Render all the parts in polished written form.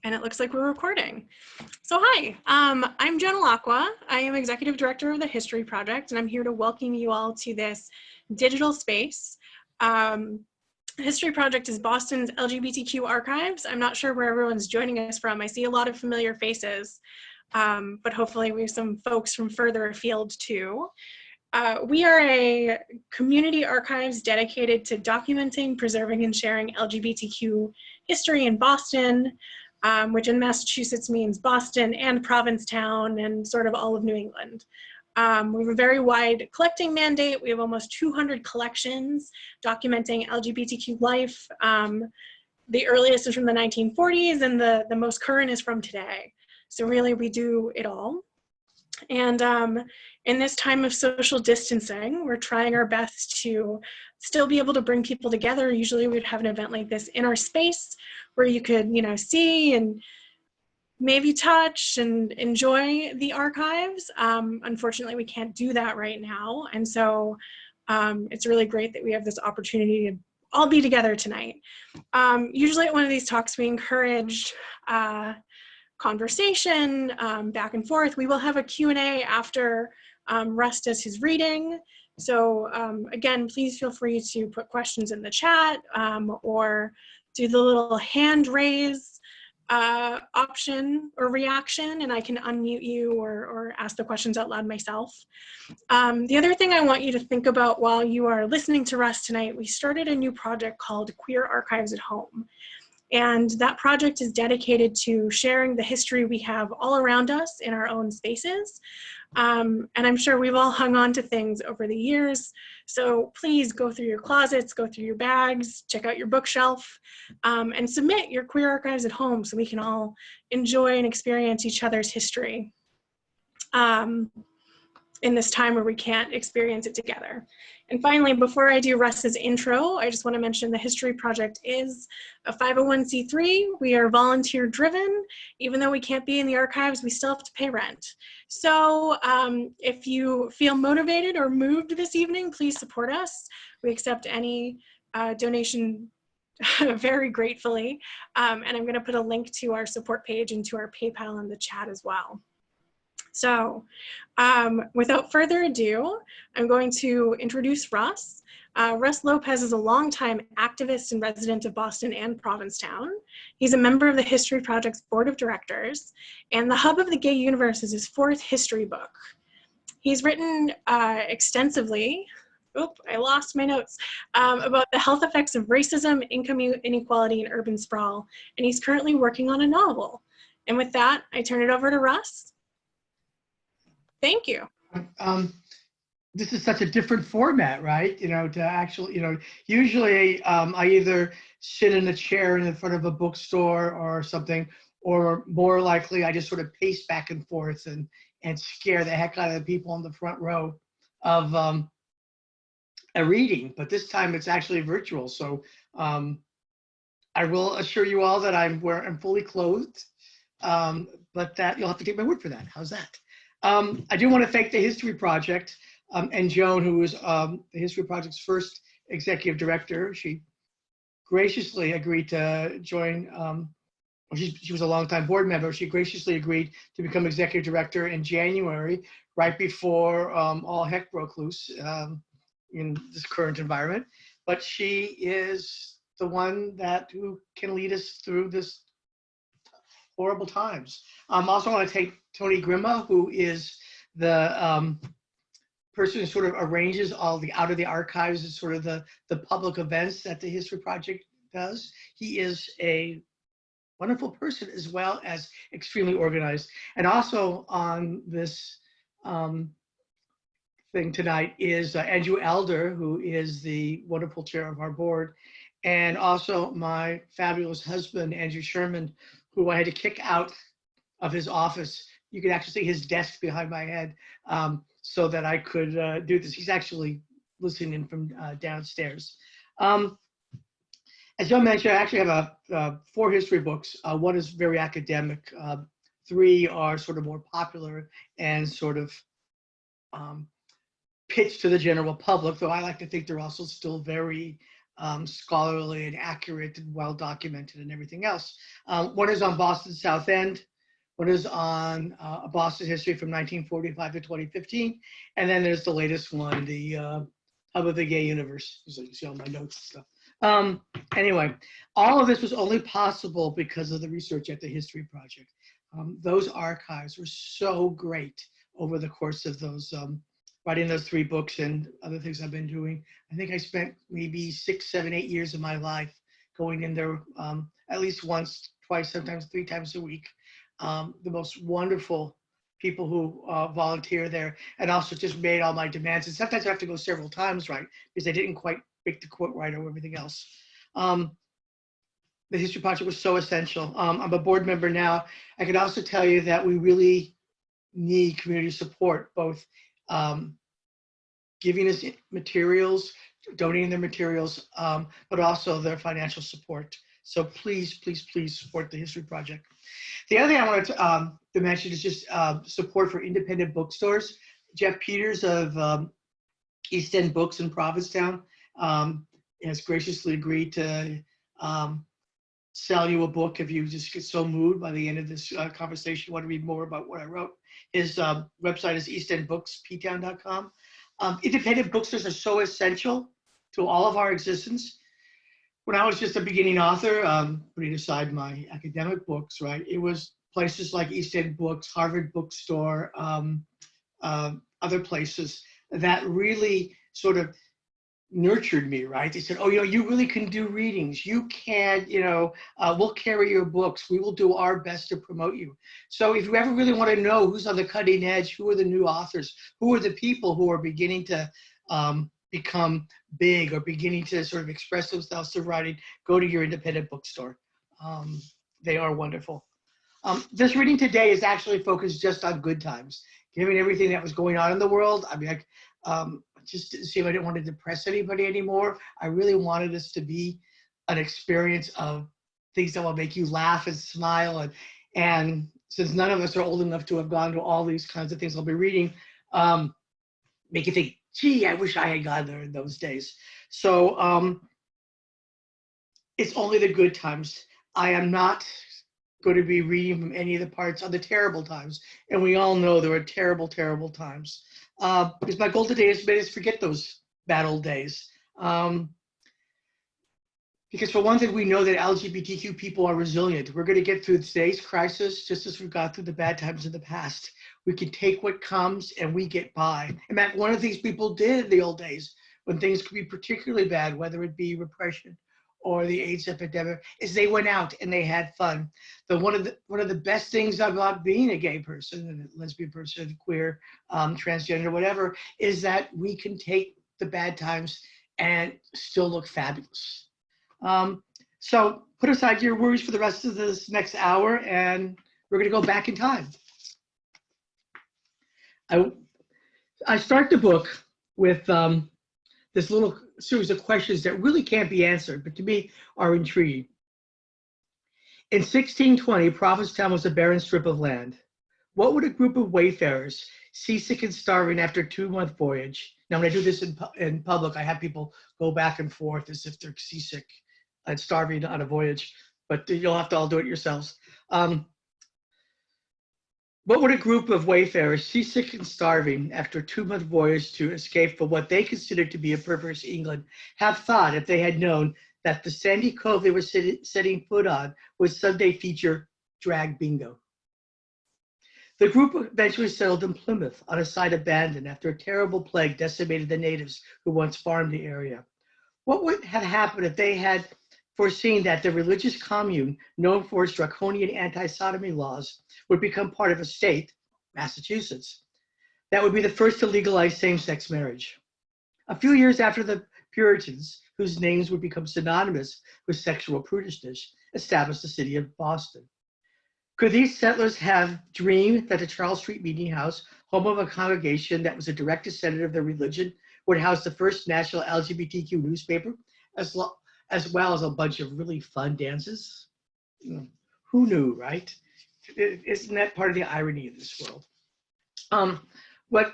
And it looks like we're recording. So hi, I'm Jonah Lacqua. I am Executive Director of the History Project, and I'm here to welcome you all to this digital space. The History Project is Boston's LGBTQ archives. I'm not sure where everyone's joining us from. I see a lot of familiar faces, but hopefully we have some folks from further afield too. We are a community archives dedicated to documenting, preserving, and sharing LGBTQ history in Boston, which in Massachusetts means Boston and Provincetown and sort of all of New England. We have a very wide collecting mandate. We have almost 200 collections documenting LGBTQ life. The earliest is from the 1940s and the most current is from today. So really we do it all. And in this time of social distancing, we're trying our best to still be able to bring people together. Usually we'd have an event like this in our space where you could, see and maybe touch and enjoy the archives. Unfortunately, we can't do that right now. And so it's really great that we have this opportunity to all be together tonight. Usually at one of these talks, we encourage conversation back and forth. We will have a Q&A after Russ does his reading. So again, please feel free to put questions in the chat or do the little hand raise option or reaction, and I can unmute you or ask the questions out loud myself. The other thing I want you to think about while you are listening to Russ tonight, we started a new project called Queer Archives at Home. And that project is dedicated to sharing the history we have all around us in our own spaces. And I'm sure we've all hung on to things over the years. So please go through your closets, go through your bags, check out your bookshelf, and submit your queer archives at home so we can all enjoy and experience each other's history in this time where we can't experience it together. And finally, before I do Russ's intro, I just want to mention the History Project is a 501c3. We are volunteer driven. Even though we can't be in the archives, we still have to pay rent. So if you feel motivated or moved this evening, please support us. We accept any donation very gratefully. And I'm going to put a link to our support page and to our PayPal in the chat as well. So without further ado, I'm going to introduce Russ. Russ Lopez is a longtime activist and resident of Boston and Provincetown. He's a member of the History Project's Board of Directors, and The Hub of the Gay Universe is his 4th history book. He's written extensively, I lost my notes, about the health effects of racism, income inequality, and urban sprawl, and he's currently working on a novel. And with that, I turn it over to Russ. Thank you. This is such a different format, right? To actually, usually I either sit in a chair in front of a bookstore or something, or more likely I just sort of pace back and forth and scare the heck out of the people in the front row of a reading. But this time it's actually virtual. So I will assure you all that I'm fully clothed, but that you'll have to take my word for that. How's that? I do want to thank the History Project and Joan, who was the History Project's first executive director. She graciously agreed to join, she was a longtime board member. She graciously agreed to become executive director in January, right before all heck broke loose in this current environment. But she is the one who can lead us through this horrible times. Also want to thank Tony Grima, who is the person who sort of arranges all the out of the archives and sort of the public events that the History Project does. He is a wonderful person as well as extremely organized. And also on this thing tonight is Andrew Elder, who is the wonderful chair of our board, and also my fabulous husband, Andrew Sherman, who I had to kick out of his office. You could actually see his desk behind my head so that I could do this. He's actually listening in from downstairs. As Joe mentioned, I actually have 4 history books. One is very academic. 3 are sort of more popular and sort of pitched to the general public, though I like to think they're also still very scholarly and accurate and well documented and everything else. One is on Boston South End. One is on Boston history from 1945 to 2015. And then there's the latest one, the Hub of the Gay Universe. So you can see all my notes and stuff. Anyway, all of this was only possible because of the research at the History Project. Those archives were so great over the course of those, writing those 3 books and other things I've been doing. I think I spent maybe 6, 7, 8 years of my life going in there at least once, twice, sometimes 3 times a week. The most wonderful people who volunteer there, and also just made all my demands. And sometimes I have to go several times, right? Because I didn't quite make the quote right or everything else. The History Project was so essential. I'm a board member now. I can also tell you that we really need community support, both giving us materials, donating their materials, but also their financial support. So please, please, please support the History Project. The other thing I wanted to mention is just support for independent bookstores. Jeff Peters of East End Books in Provincetown has graciously agreed to sell you a book if you just get so moved by the end of this conversation, you want to read more about what I wrote. His website is eastendbooksptown.com. Independent bookstores are so essential to all of our existence. When I was just a beginning author, putting aside my academic books, right, it was places like East End Books, Harvard Bookstore, other places that really sort of nurtured me, right? They said, oh, you really can do readings. You can, we'll carry your books. We will do our best to promote you. So if you ever really want to know who's on the cutting edge, who are the new authors, who are the people who are beginning to become big or beginning to sort of express themselves through writing, go to your independent bookstore. They are wonderful. This reading today is actually focused just on good times, given everything that was going on in the world. I mean, just to see if I didn't want to depress anybody anymore. I really wanted this to be an experience of things that will make you laugh and smile. And since none of us are old enough to have gone to all these kinds of things I'll be reading, make you think, gee, I wish I had gone there in those days. So it's only the good times. I am not going to be reading from any of the parts of the terrible times. And we all know there were terrible, terrible times. Because my goal today is to forget those bad old days. Because for one thing, we know that LGBTQ people are resilient. We're going to get through today's crisis just as we got through the bad times in the past. We can take what comes and we get by. In fact, one of the things people did in the old days when things could be particularly bad, whether it be repression or the AIDS epidemic, is they went out and they had fun. One of the best things about being a gay person, a lesbian person, queer, transgender, whatever, is that we can take the bad times and still look fabulous. So put aside your worries for the rest of this next hour, and we're going to go back in time. I start the book with this little series of questions that really can't be answered, but to me are intriguing. In 1620, Provincetown was a barren strip of land. What would a group of wayfarers, seasick and starving after a 2-month voyage? Now, when I do this in public, I have people go back and forth as if they're seasick and starving on a voyage, but you'll have to all do it yourselves. What would a group of wayfarers, seasick and starving after a 2-month voyage to escape from what they considered to be a perverse England, have thought if they had known that the sandy cove they were setting foot on would someday feature drag bingo? The group eventually settled in Plymouth on a site abandoned after a terrible plague decimated the natives who once farmed the area. What would have happened if they had foreseen that the religious commune, known for its draconian anti-sodomy laws, would become part of a state, Massachusetts, that would be the first to legalize same-sex marriage? A few years after the Puritans, whose names would become synonymous with sexual prudishness, established the city of Boston. Could these settlers have dreamed that the Charles Street Meeting House, home of a congregation that was a direct descendant of their religion, would house the first national LGBTQ newspaper, as well as a bunch of really fun dances? Who knew, right? Isn't that part of the irony of this world? What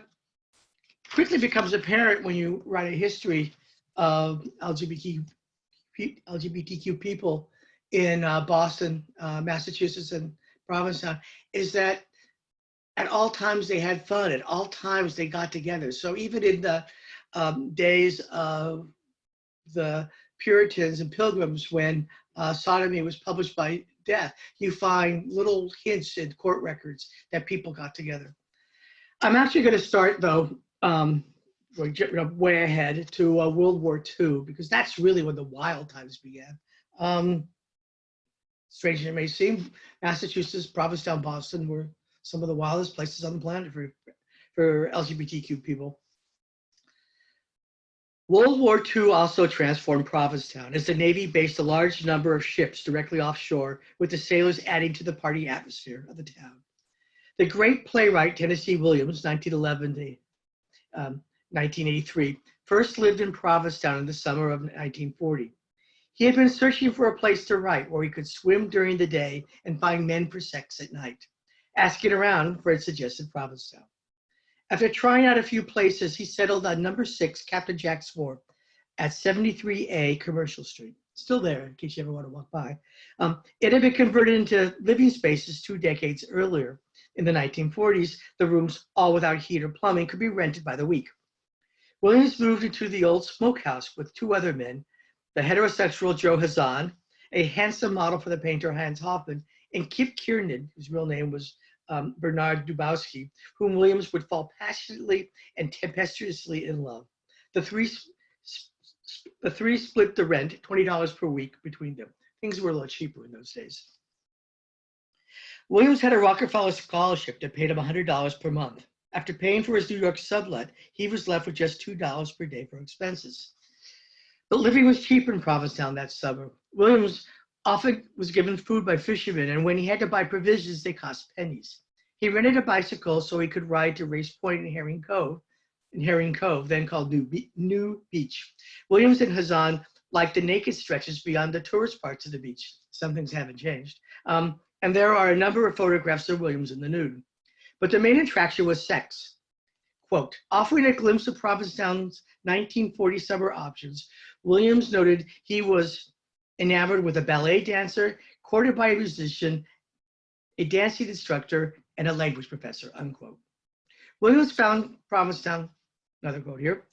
quickly becomes apparent when you write a history of LGBTQ LGBTQ people in Boston, Massachusetts, and Provincetown is that at all times they had fun. At all times they got together. So even in the days of the Puritans and Pilgrims, when sodomy was published by death, you find little hints in court records that people got together. I'm actually going to start, though, way ahead to World War II, because that's really when the wild times began. Strange as it may seem, Massachusetts, Provincetown, Boston were some of the wildest places on the planet for LGBTQ people. World War II also transformed Provincetown as the Navy based a large number of ships directly offshore, with the sailors adding to the party atmosphere of the town. The great playwright Tennessee Williams, 1911 to 1983, first lived in Provincetown in the summer of 1940. He had been searching for a place to write where he could swim during the day and find men for sex at night. Asking around, Fred suggested Provincetown. After trying out a few places, he settled on number 6 Captain Jack's Wharf at 73A Commercial Street. Still there, in case you ever want to walk by. It had been converted into living spaces 2 decades earlier. In the 1940s, the rooms, all without heat or plumbing, could be rented by the week. Williams moved into the old smokehouse with 2 other men, the heterosexual Joe Hazan, a handsome model for the painter Hans Hoffman, and Kip Kiernan, whose real name was Bernard Dubowski, whom Williams would fall passionately and tempestuously in love. The three split the rent, $20 per week, between them. Things were a little cheaper in those days. Williams had a Rockefeller scholarship that paid him $100 per month. After paying for his New York sublet, he was left with just $2 per day for expenses. But living was cheap in Provincetown that summer. Williams often was given food by fishermen, and when he had to buy provisions, they cost pennies. He rented a bicycle so he could ride to Race Point in Herring Cove, then called New Beach. Williams and Hazan liked the naked stretches beyond the tourist parts of the beach. Some things haven't changed. And there are a number of photographs of Williams in the nude. But the main attraction was sex. Quote, offering a glimpse of Provincetown's 1940 summer options, Williams noted he was enamored with a ballet dancer, courted by a musician, a dancing instructor, and a language professor, unquote. Williams found Provincetown, another quote here,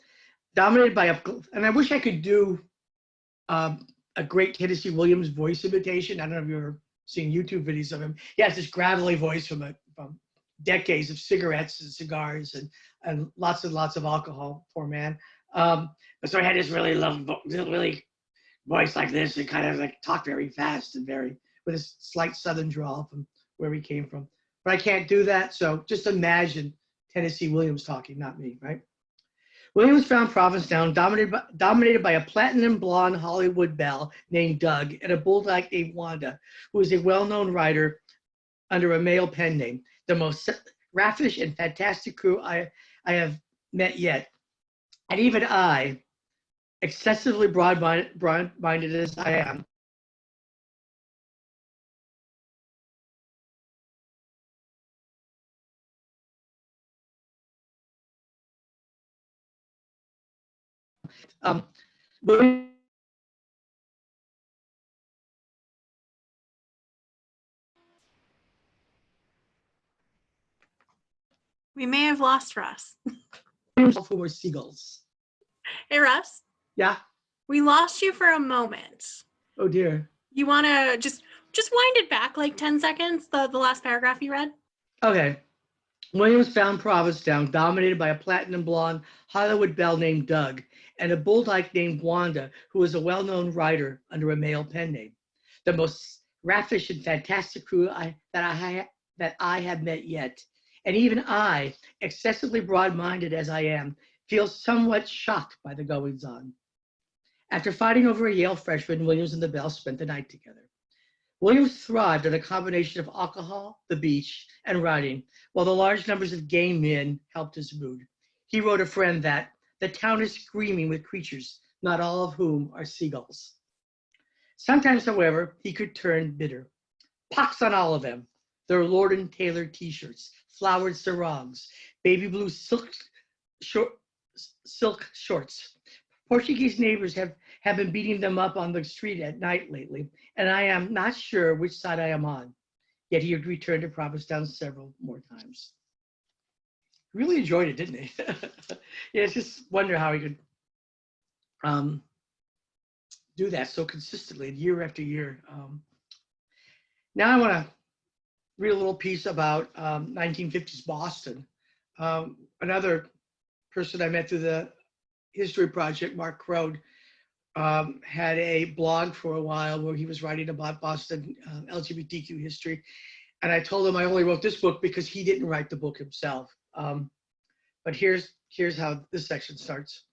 dominated by and I wish I could do a great Tennessee Williams voice imitation. I don't know if you've ever seen YouTube videos of him. He has this gravelly voice from decades of cigarettes and cigars and lots of alcohol, poor man. But so he had this really voice like this, and kind of like talked very fast and with a slight southern drawl from where he came from. But I can't do that, so just imagine Tennessee Williams talking, not me, right? Williams found Provincetown dominated by a platinum blonde Hollywood belle named Doug and a bulldog named Wanda, who is a well-known writer under a male pen name. The most raffish and fantastic crew I have met yet. And even I, excessively broad-minded as I am, We may have lost Russ. who were seagulls. Hey, Russ. Yeah. We lost you for a moment. Oh dear. You want to just wind it back like 10 seconds, the last paragraph you read? Okay. Williams found Provincetown dominated by a platinum blonde Hollywood belle named Doug and a bulldog named Wanda, who was a well-known writer under a male pen name. The most raffish and fantastic crew that I have met yet. And even I, excessively broad-minded as I am, feel somewhat shocked by the goings-on. After fighting over a Yale freshman, Williams and the belle spent the night together. Williams thrived on a combination of alcohol, the beach, and writing, while the large numbers of gay men helped his mood. He wrote a friend that the town is screaming with creatures, not all of whom are seagulls. Sometimes, however, he could turn bitter. Pox on all of them. Their Lord and Taylor t-shirts, flowered sarongs, baby blue silk shorts, Portuguese neighbors have been beating them up on the street at night lately, and I am not sure which side I am on. Yet he had returned to Provincetown several more times. Really enjoyed it, didn't he? Yeah, it's just wonder how he could do that so consistently year after year. Now I want to read a little piece about 1950s Boston. Another person I met through the History Project, Mark Crode, had a blog for a while where he was writing about Boston LGBTQ history. And I told him I only wrote this book because he didn't write the book himself. But here's how this section starts.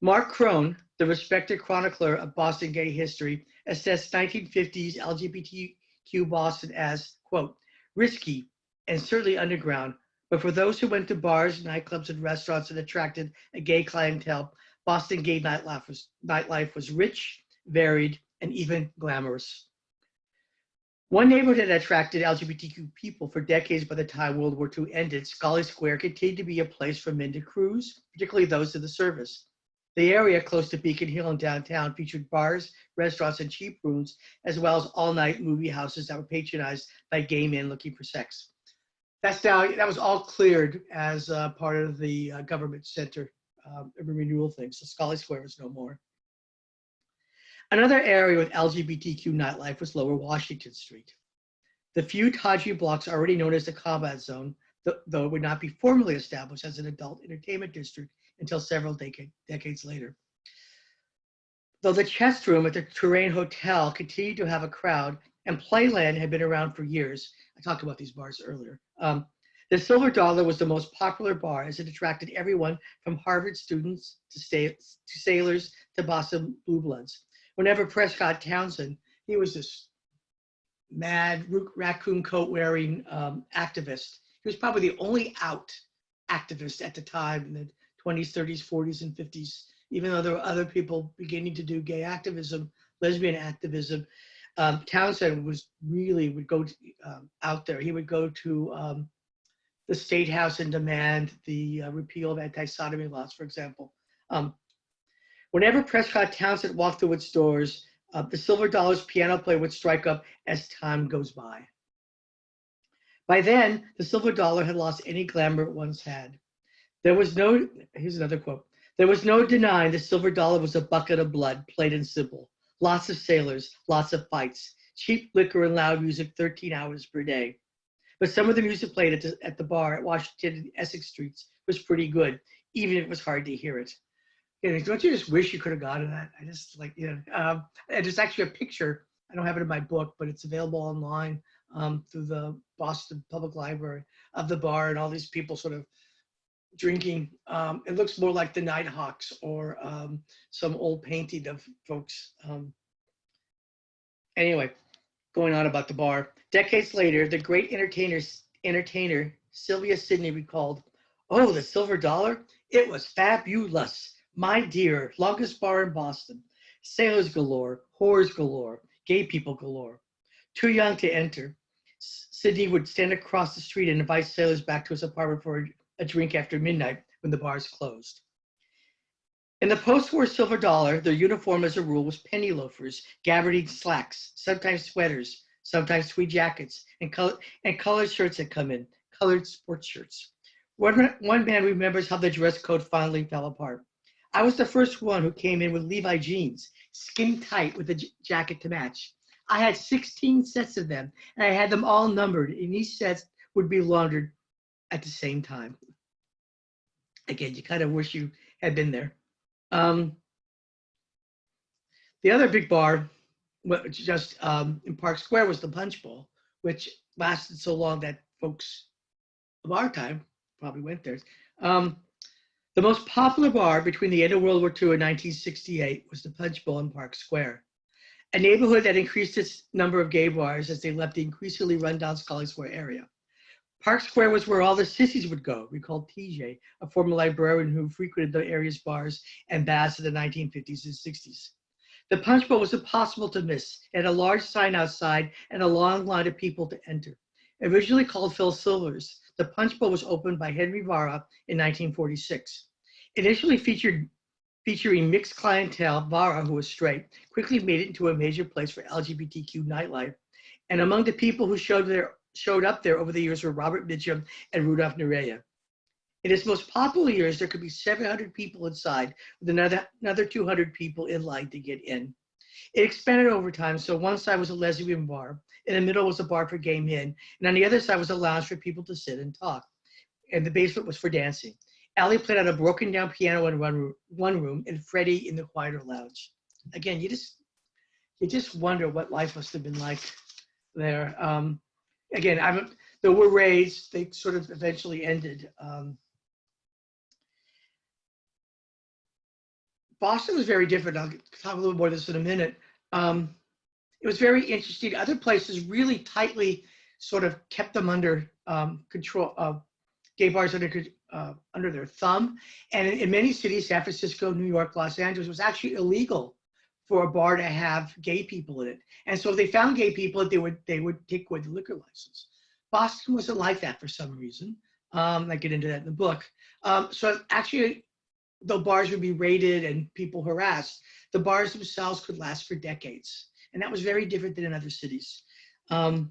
Mark Crone, the respected chronicler of Boston gay history, assessed 1950s LGBTQ Boston as, quote, risky and certainly underground, but for those who went to bars, nightclubs, and restaurants that attracted a gay clientele, Boston gay nightlife was rich, varied, and even glamorous. One neighborhood that attracted LGBTQ people for decades by the time World War II ended, Scollay Square continued to be a place for men to cruise, particularly those of the service. The area close to Beacon Hill and downtown featured bars, restaurants, and cheap rooms, as well as all-night movie houses that were patronized by gay men looking for sex. That was all cleared as part of the government center renewal thing, so Scollay Square was no more. Another area with LGBTQ nightlife was Lower Washington Street. The few tawdry blocks already known as the Combat Zone, though it would not be formally established as an adult entertainment district until several decades later. Though the chest room at the Touraine Hotel continued to have a crowd, and Playland had been around for years. I talked about these bars earlier. The Silver Dollar was the most popular bar as it attracted everyone from Harvard students to sailors to Boston Blue Bloods. Whenever Prescott Townsend, he was this mad raccoon coat wearing activist. He was probably the only out activist at the time in the 20s, 30s, 40s, and 50s, even though there were other people beginning to do gay activism, lesbian activism. Townsend would go out there. He would go to the State House and demand the repeal of anti-sodomy laws, for example. Whenever Prescott Townsend walked through its doors, the Silver Dollar's piano player would strike up as time goes by. By then, the Silver Dollar had lost any glamour it once had. Here's another quote. There was no denying the Silver Dollar was a bucket of blood, plain and simple. Lots of sailors, lots of fights, cheap liquor and loud music 13 hours per day. But some of the music played at the bar at Washington and Essex Streets was pretty good, even if it was hard to hear it. Don't you just wish you could have gone to that? I just like, and there's actually a picture. I don't have it in my book, but it's available online through the Boston Public Library of the bar and all these people sort of drinking. It looks more like the Nighthawks or some old painting of folks. Anyway, going on about the bar. Decades later, the great entertainer Sylvia Sidney recalled, "Oh, the Silver Dollar? It was fabulous. My dear, longest bar in Boston. Sailors galore, whores galore, gay people galore. Too young to enter. Sidney would stand across the street and invite sailors back to his apartment for a drink after midnight when the bars closed." In the post-war Silver Dollar, their uniform as a rule was penny loafers, gabardine slacks, sometimes sweaters, sometimes tweed jackets, and colored shirts that come in, colored sports shirts. One man remembers how the dress code finally fell apart. "I was the first one who came in with Levi jeans, skin tight with a jacket to match. I had 16 sets of them, and I had them all numbered, and each set would be laundered at the same time." Again, you kind of wish you had been there. The other big bar, just in Park Square, was the Punch Bowl, which lasted so long that folks of our time probably went there. The most popular bar between the end of World War II and 1968 was the Punch Bowl in Park Square, a neighborhood that increased its number of gay bars as they left the increasingly rundown Scollay Square area. Park Square was where all the sissies would go, recalled TJ, a former librarian who frequented the area's bars and baths in the 1950s and 60s. The Punch Bowl was impossible to miss. It had a large sign outside and a long line of people to enter. Originally called Phil Silver's, the Punch Bowl was opened by Henry Vara in 1946. Initially featured featuring mixed clientele, Vara, who was straight, quickly made it into a major place for LGBTQ nightlife. And among the people who showed up there over the years were Robert Mitchum and Rudolph Nureyev. In its most popular years, there could be 700 people inside, with another 200 people in line to get in. It expanded over time, so one side was a lesbian bar, in the middle was a bar for gay men, and on the other side was a lounge for people to sit and talk. And the basement was for dancing. Allie played on a broken down piano in one room, and Freddie in the quieter lounge. Again, you just wonder what life must have been like there. Again, there were raids. They sort of eventually ended. Boston was very different. I'll talk a little more of this in a minute. It was very interesting. Other places really tightly sort of kept them under control, gay bars under their thumb. And in many cities, San Francisco, New York, Los Angeles, it was actually illegal for a bar to have gay people in it. And so if they found gay people, they would take away the liquor license. Boston wasn't like that for some reason. I get into that in the book. So actually, though bars would be raided and people harassed, the bars themselves could last for decades. And that was very different than in other cities. If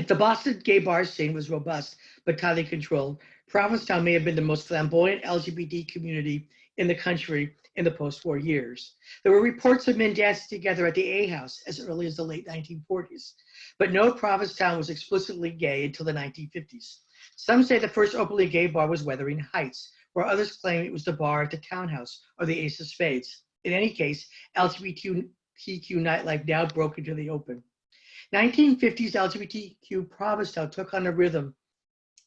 the Boston gay bar scene was robust but tightly controlled, Provincetown may have been the most flamboyant LGBT community in the country in the post-war years. There were reports of men dancing together at the A House as early as the late 1940s, but no Provincetown was explicitly gay until the 1950s. Some say the first openly gay bar was Wuthering Heights, where others claim it was the bar at the Townhouse or the Ace of Spades. In any case, LGBTQ nightlife now broke into the open. 1950s LGBTQ Provincetown took on a rhythm.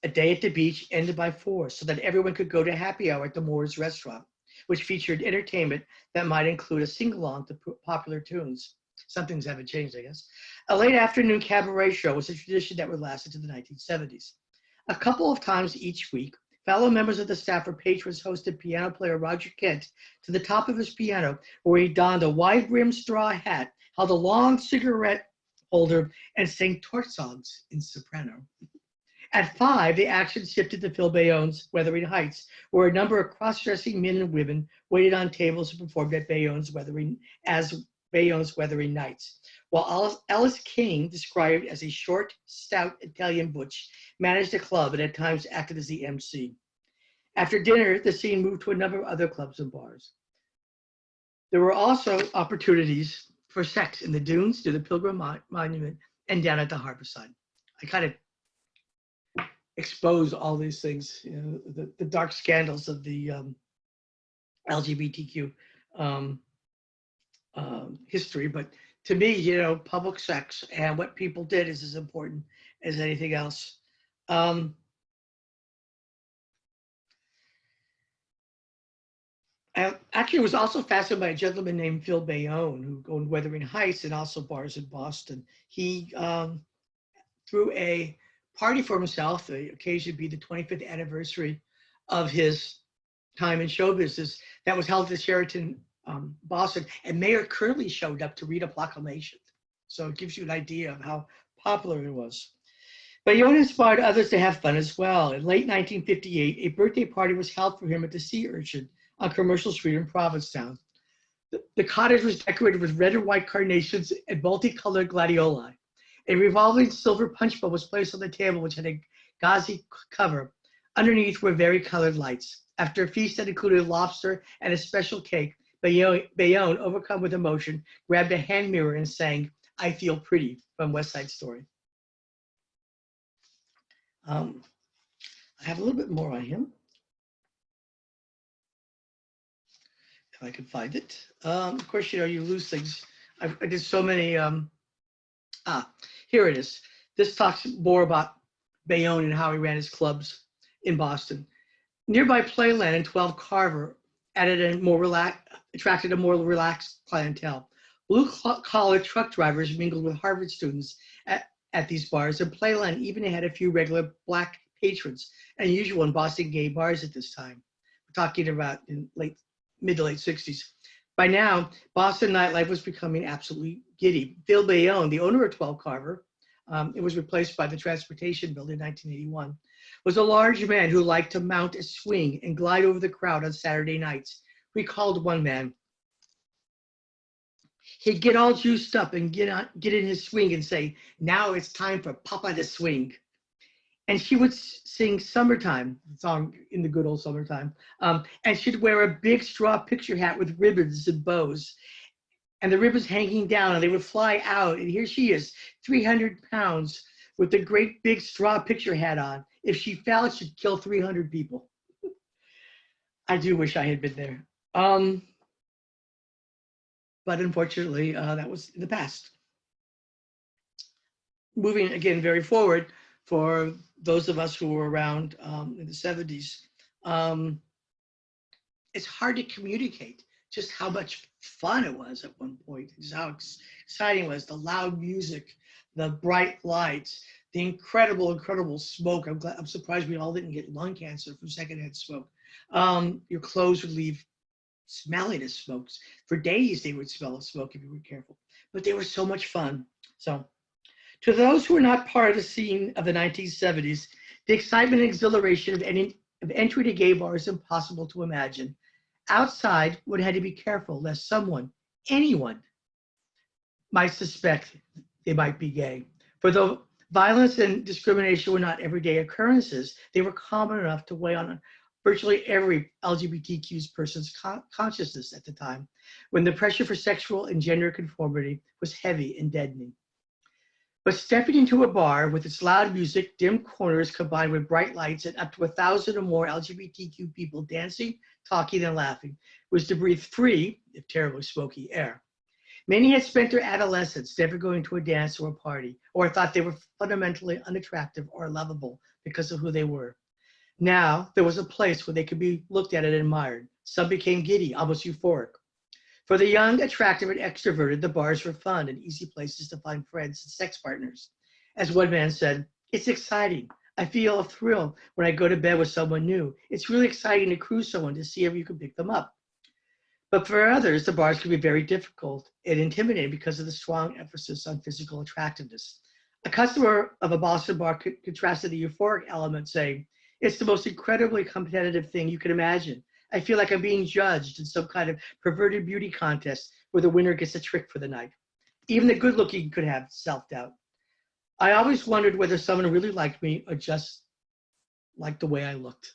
A day at the beach ended by 4, so that everyone could go to happy hour at the Moore's restaurant, which featured entertainment that might include a sing-along to popular tunes. Some things haven't changed, I guess. A late afternoon cabaret show was a tradition that would last into the 1970s. A couple of times each week, fellow members of the staff or patrons hosted piano player Roger Kent to the top of his piano, where he donned a wide-brimmed straw hat, held a long cigarette holder, and sang torch songs in soprano. At 5, the action shifted to Phil Bayonne's Wuthering Heights, where a number of cross-dressing men and women waited on tables and performed at Bayonne's Wuthering Nights. While Ellis King, described as a short, stout Italian butch, managed the club and at times acted as the MC. After dinner, the scene moved to a number of other clubs and bars. There were also opportunities for sex in the dunes, near the Pilgrim Monument, and down at the Harborside. I kind of expose all these things, you know, the dark scandals of the LGBTQ history. But to me, you know, public sex and what people did is as important as anything else. I actually was also fascinated by a gentleman named Phil Bayonne, who owned Wuthering Heights and also bars in Boston. He threw a party for himself. The occasion would be the 25th anniversary of his time in show business that was held at the Sheraton, Boston, and Mayor Curley showed up to read a proclamation. So it gives you an idea of how popular it was. Bayonne inspired others to have fun as well. In late 1958, a birthday party was held for him at the Sea Urchin on Commercial Street in Provincetown. The cottage was decorated with red and white carnations and multicolored gladioli. A revolving silver punch bowl was placed on the table, which had a gauzy cover. Underneath were vari-colored lights. After a feast that included lobster and a special cake, Bayonne, overcome with emotion, grabbed a hand mirror and sang, "I Feel Pretty" from West Side Story. I have a little bit more on him, if I can find it. Of course, you know, you lose things. I did so many, here it is. This talks more about Bayonne and how he ran his clubs in Boston. Nearby Playland and 12 Carver attracted a more relaxed clientele. Blue-collar truck drivers mingled with Harvard students at these bars, and Playland even had a few regular Black patrons, unusual in Boston gay bars at this time. We're talking about in mid to late 60s. By now, Boston nightlife was becoming absolutely giddy. Phil Bayonne, the owner of 12 Carver, it was replaced by the Transportation Bill in 1981, was a large man who liked to mount a swing and glide over the crowd on Saturday nights. Recalled one man. He'd get all juiced up and get in his swing and say, "Now it's time for Papa to swing." And she would sing Summertime, the song In the Good Old Summertime. And she'd wear a big straw picture hat with ribbons and bows. And the ribbons hanging down, and they would fly out. And here she is, 300 pounds, with a great big straw picture hat on. If she fell, she'd kill 300 people. I do wish I had been there. But unfortunately, that was in the past. Moving again very forward, for those of us who were around in the 70s, it's hard to communicate just how much fun it was at one point, just how exciting it was, the loud music, the bright lights, the incredible smoke. I'm surprised we all didn't get lung cancer from secondhand smoke. Your clothes would leave smelling as smokes. For days they would smell of smoke if you were careful, but they were so much fun. So to those who were not part of the scene of the 1970s, the excitement and exhilaration of entry to gay bars is impossible to imagine. Outside, one had to be careful lest anyone, might suspect they might be gay. For though violence and discrimination were not everyday occurrences, they were common enough to weigh on virtually every LGBTQ person's consciousness at the time, when the pressure for sexual and gender conformity was heavy and deadening. But stepping into a bar with its loud music, dim corners combined with bright lights, and up to 1,000 or more LGBTQ people dancing, talking, and laughing was to breathe free, if terribly smoky, air. Many had spent their adolescence never going to a dance or a party, or thought they were fundamentally unattractive or lovable because of who they were. Now, there was a place where they could be looked at and admired. Some became giddy, almost euphoric. For the young, attractive, and extroverted, the bars were fun and easy places to find friends and sex partners. As one man said, "It's exciting. I feel a thrill when I go to bed with someone new. It's really exciting to cruise someone to see if you can pick them up." But for others, the bars can be very difficult and intimidating because of the strong emphasis on physical attractiveness. A customer of a Boston bar contrasted the euphoric element, saying, "It's the most incredibly competitive thing you can imagine. I feel like I'm being judged in some kind of perverted beauty contest where the winner gets a trick for the night. Even the good-looking could have self-doubt. I always wondered whether someone really liked me or just liked the way I looked."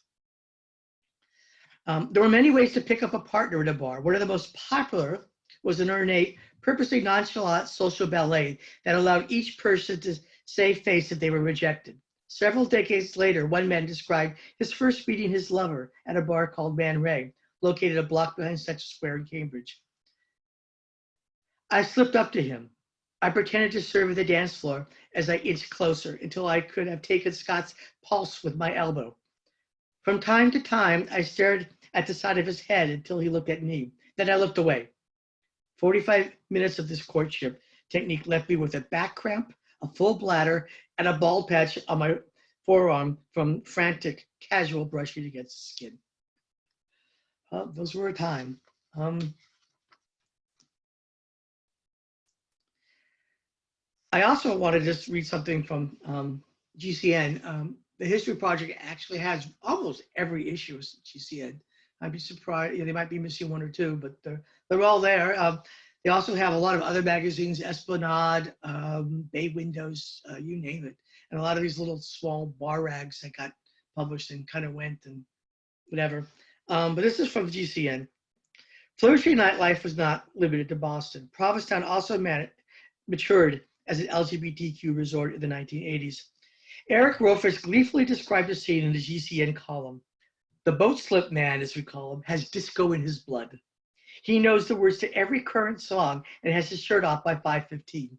There were many ways to pick up a partner at a bar. One of the most popular was an ornate, purposely nonchalant social ballet that allowed each person to save face if they were rejected. Several decades later, one man described his first meeting his lover at a bar called Man Ray, located a block behind Central Square in Cambridge. "I slipped up to him. I pretended to survey the dance floor as I inched closer until I could have taken Scott's pulse with my elbow. From time to time, I stared at the side of his head until he looked at me. Then I looked away. 45 minutes of this courtship technique left me with a back cramp, a full bladder, and a bald patch on my forearm from frantic, casual brushing against the skin." Those were a time. I also want to just read something from GCN. The History Project actually has almost every issue of GCN. I'd be surprised, they might be missing one or two, but they're all there. They also have a lot of other magazines, Esplanade, Bay Windows, you name it. And a lot of these little small bar rags that got published and kind of went and whatever. But this is from GCN. Flourishing nightlife was not limited to Boston. Provincetown also matured as an LGBTQ resort in the 1980s. Eric Rofus gleefully described the scene in the GCN column. "The boat slip man, as we call him, has disco in his blood. He knows the words to every current song and has his shirt off by 5:15.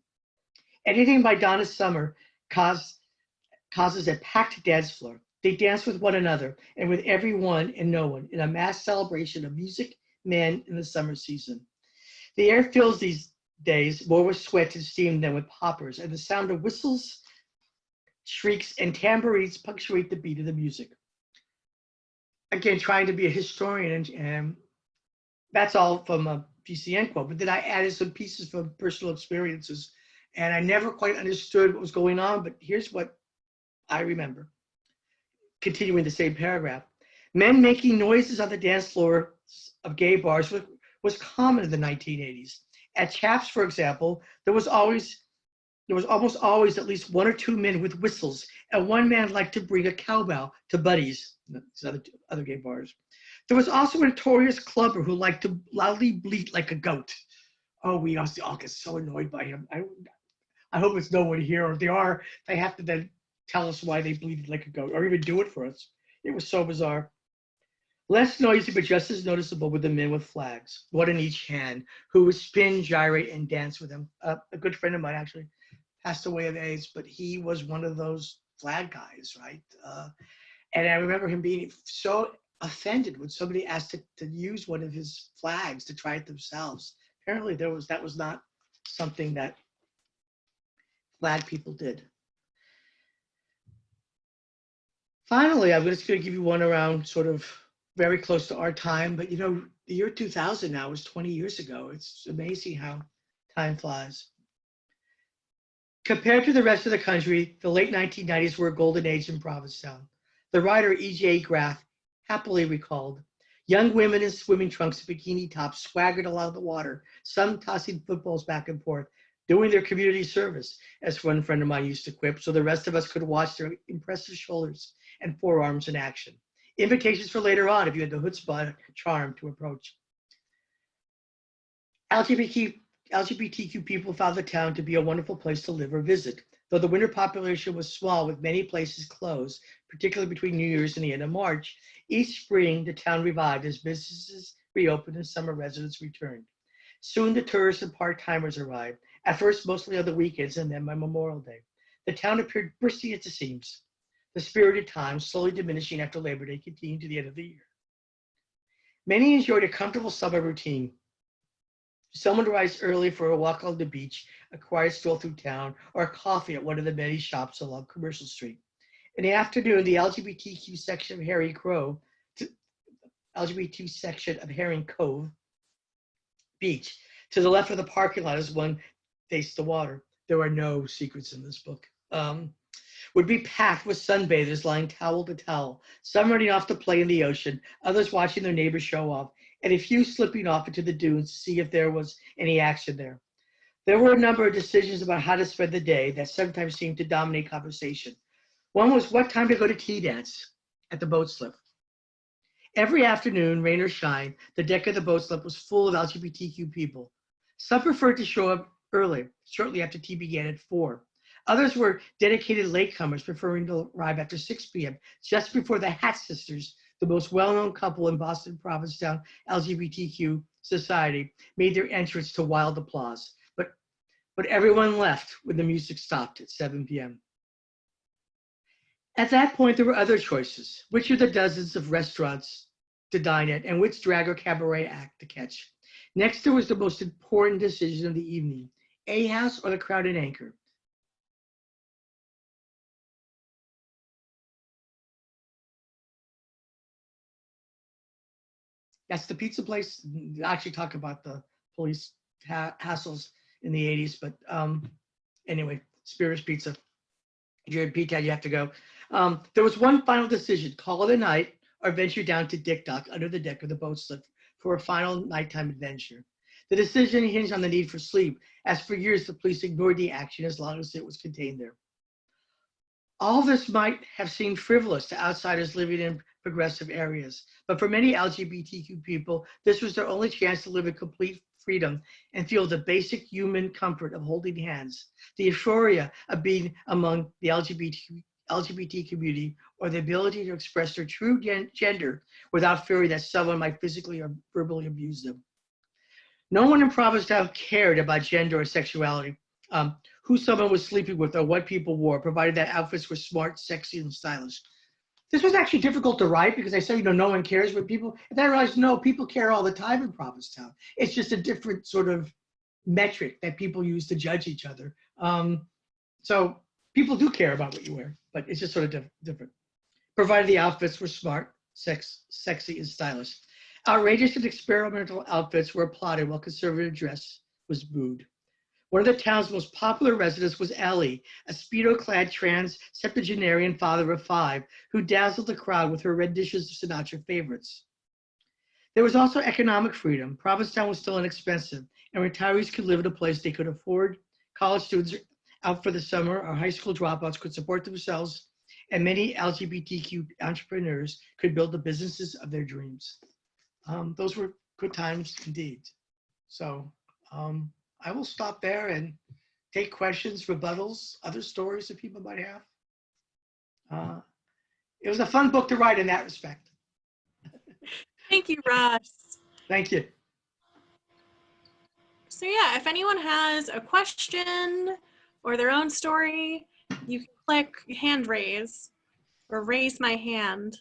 Anything by Donna Summer causes a packed dance floor. They dance with one another and with everyone and no one in a mass celebration of music, men, in the summer season. The air fills these days more with sweat and steam than with poppers, and the sound of whistles, shrieks, and tambourines punctuate the beat of the music." Again, trying to be a historian, and that's all from a GCN quote, but then I added some pieces from personal experiences And I never quite understood what was going on, but here's what I remember. Continuing the same paragraph. Men making noises on the dance floor of gay bars was common in the 1980s. At Chaps, for example, there was almost always at least one or two men with whistles, and one man liked to bring a cowbell to buddies, other gay bars. There was also a notorious clubber who liked to loudly bleat like a goat. Oh, we all get so annoyed by him. I hope it's no one here, or if they are, they have to then tell us why they bleated like a goat, or even do it for us. It was so bizarre. Less noisy, but just as noticeable were the men with flags, one in each hand, who would spin, gyrate, and dance with them. A good friend of mine actually passed away of AIDS, but he was one of those flag guys, right? And I remember him being so offended when somebody asked to use one of his flags to try it themselves. Apparently that was not something that flag people did. Finally, I'm just going to give you one around sort of very close to our time, but the year 2000 now was 20 years ago. It's amazing how time flies. Compared to the rest of the country, the late 1990s were a golden age in Provincetown. The writer E.J. Graff happily recalled, young women in swimming trunks and bikini tops swaggered along the water, some tossing footballs back and forth, doing their community service, as one friend of mine used to quip, so the rest of us could watch their impressive shoulders and forearms in action. Invitations for later on if you had the chutzpah charm to approach. LGBTQ people found the town to be a wonderful place to live or visit, though the winter population was small with many places closed, particularly between New Year's and the end of March. Each spring, the town revived as businesses reopened and summer residents returned. Soon the tourists and part-timers arrived, at first mostly on the weekends and then by Memorial Day. The town appeared bursting at the seams. The spirited times, slowly diminishing after Labor Day, continued to the end of the year. Many enjoyed a comfortable summer routine. Some would rise early for a walk on the beach, a quiet stroll through town, or a coffee at one of the many shops along Commercial Street. In the afternoon, the LGBTQ section of Herring Cove Beach, to the left of the parking lot as one faced the water. There are no secrets in this book. Would be packed with sunbathers lying towel to towel, some running off to play in the ocean, others watching their neighbors show off, and a few slipping off into the dunes to see if there was any action there. There were a number of decisions about how to spend the day that sometimes seemed to dominate conversation. One was what time to go to tea dance at the boat slip. Every afternoon, rain or shine, the deck of the boat slip was full of LGBTQ people. Some preferred to show up early, shortly after tea began at 4. Others were dedicated latecomers, preferring to arrive after 6 p.m., just before the Hat Sisters, the most well-known couple in Boston Provincetown LGBTQ society, made their entrance to wild applause. But everyone left when the music stopped at 7 p.m. At that point, there were other choices. Which of the dozens of restaurants to dine at and which drag or cabaret act to catch? Next, there was the most important decision of the evening, A House or the Crown and Anchor. That's the pizza place. I actually talk about the police hassles in the 80s, but anyway, Spear's Pizza. If you're in P-Town, you have to go. There was one final decision, call it a night or venture down to Dick Dock under the deck of the boat slip for a final nighttime adventure. The decision hinged on the need for sleep, as for years the police ignored the action as long as it was contained there. All this might have seemed frivolous to outsiders living in progressive areas, but for many LGBTQ people, this was their only chance to live in complete freedom and feel the basic human comfort of holding hands, the euphoria of being among the LGBT community, or the ability to express their true gender without fearing that someone might physically or verbally abuse them. No one in Provincetown cared about gender or sexuality, who someone was sleeping with or what people wore, provided that outfits were smart, sexy, and stylish. This was actually difficult to write because I said, no one cares, but people, and I realized, no, people care all the time in Provincetown. It's just a different sort of metric that people use to judge each other. So people do care about what you wear, but it's just sort of different. Provided the outfits were smart, sexy, and stylish. Outrageous and experimental outfits were applauded while conservative dress was booed. One of the town's most popular residents was Ellie, a Speedo-clad trans septuagenarian father of 5, who dazzled the crowd with her renditions of Sinatra favorites. There was also economic freedom. Provincetown was still inexpensive, and retirees could live in a place they could afford. College students out for the summer or high school dropouts could support themselves, and many LGBTQ entrepreneurs could build the businesses of their dreams. Those were good times indeed. So I will stop there and take questions, rebuttals, other stories that people might have. It was a fun book to write in that respect. Thank you, Russ. Thank you. So yeah, if anyone has a question or their own story, you can click hand raise or raise my hand.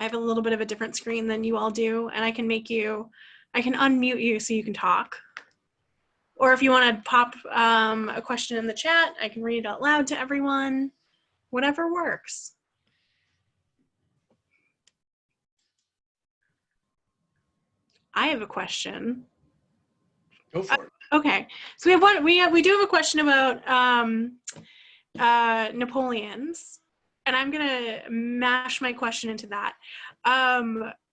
I have a little bit of a different screen than you all do, and I can unmute you so you can talk. Or if you want to pop a question in the chat, I can read it out loud to everyone. Whatever works. I have a question. Go for it. Okay, so we do have a question about Napoleons, and I'm gonna mash my question into that.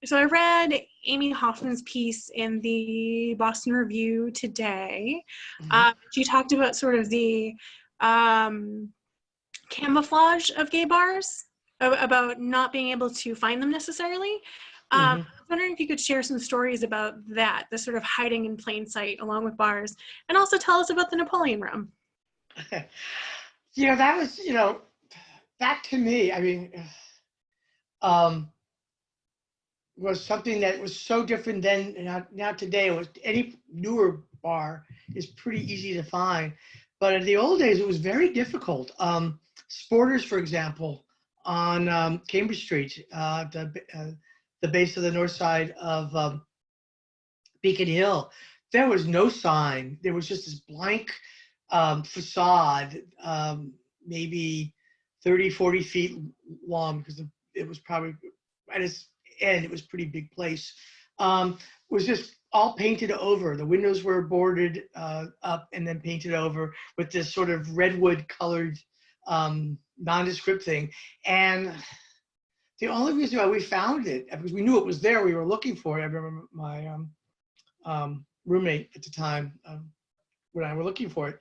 So I read Amy Hoffman's piece in the Boston Review today. She talked about sort of the camouflage of gay bars, about not being able to find them necessarily. I was wondering if you could share some stories about that, the sort of hiding in plain sight along with bars, and also tell us about the Napoleon Room. That was, that to me, I mean, was something that was so different then. Now today, it was any newer bar is pretty easy to find. But in the old days, it was very difficult. Sporters, for example, on Cambridge Street, the base of the north side of Beacon Hill, there was no sign. There was just this blank facade, maybe 30, 40 feet long, because it was probably at its end, it was a pretty big place. It was just all painted over. The windows were boarded up and then painted over with this sort of redwood colored nondescript thing. And the only reason why we found it, because we knew it was there, we were looking for it. I remember my roommate at the time, when I were looking for it,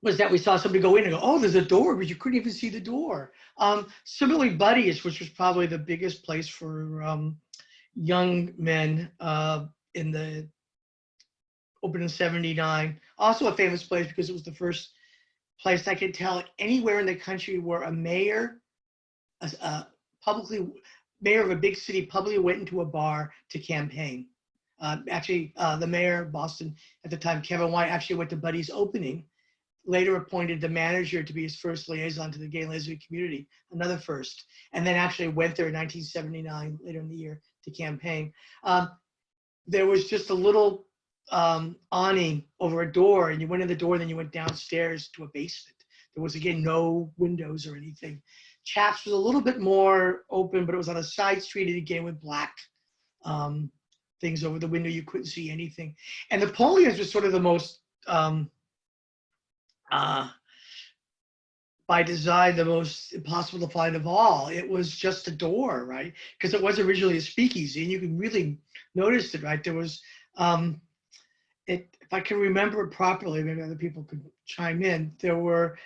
was that we saw somebody go in and go, oh, there's a door, but you couldn't even see the door. Similarly, Buddy's, which was probably the biggest place for young men in the opened in '79. Also a famous place because it was the first place I could tell anywhere in the country where a mayor, mayor of a big city publicly went into a bar to campaign. The mayor of Boston at the time, Kevin White, actually went to Buddy's opening, later appointed the manager to be his first liaison to the gay and lesbian community, another first, and then actually went there in 1979, later in the year, to campaign. There was just a little awning over a door, and you went in the door, and then you went downstairs to a basement. There was, again, no windows or anything. Chaps was a little bit more open, but it was on a side street, and again with black things over the window. You couldn't see anything. And Napoleon's was sort of the most, by design, the most impossible to find of all. It was just a door, right? Because it was originally a speakeasy, and you can really notice it, right? There was, if I can remember it properly, maybe other people could chime in, there were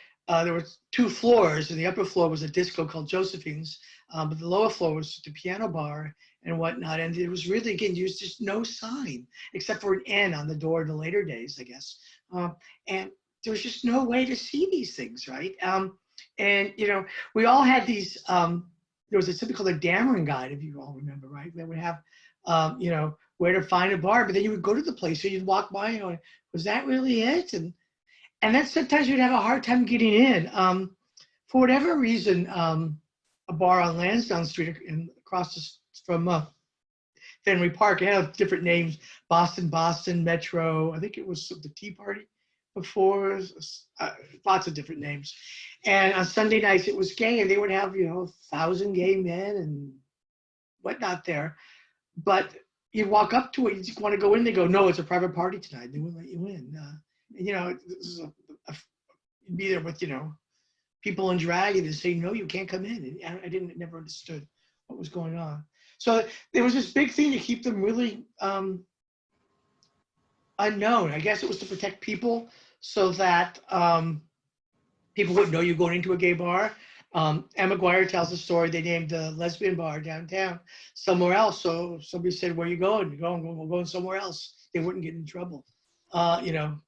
2 floors, and the upper floor was a disco called Josephine's, but the lower floor was the piano bar and whatnot. And it was really, again, there's just no sign except for an N on the door in the later days, I guess. And there was just no way to see these things, right? And, we all had these, there was something called a Dameron guide, if you all remember, right? That would have, where to find a bar, but then you would go to the place, so you'd walk by and go, was that really it? And then sometimes you'd have a hard time getting in. For whatever reason, a bar on Lansdowne Street across from Fenway Park, it had different names, Boston, Metro, I think it was the Tea Party before, lots of different names. And on Sunday nights it was gay, and they would have, 1,000 gay men and whatnot there. But you walk up to it, you just want to go in. They go, no, it's a private party tonight. They wouldn't let you in. And, you know, this is you'd be there with, you know, people in drag and they say, no, you can't come in. And I never understood what was going on. So there was this big thing to keep them really unknown. I guess it was to protect people so that people wouldn't know you're going into a gay bar. Anne McGuire tells the story. They named the lesbian bar downtown somewhere else. So somebody said, "Where you going?" You go, "We're going somewhere else." They wouldn't get in trouble. You know,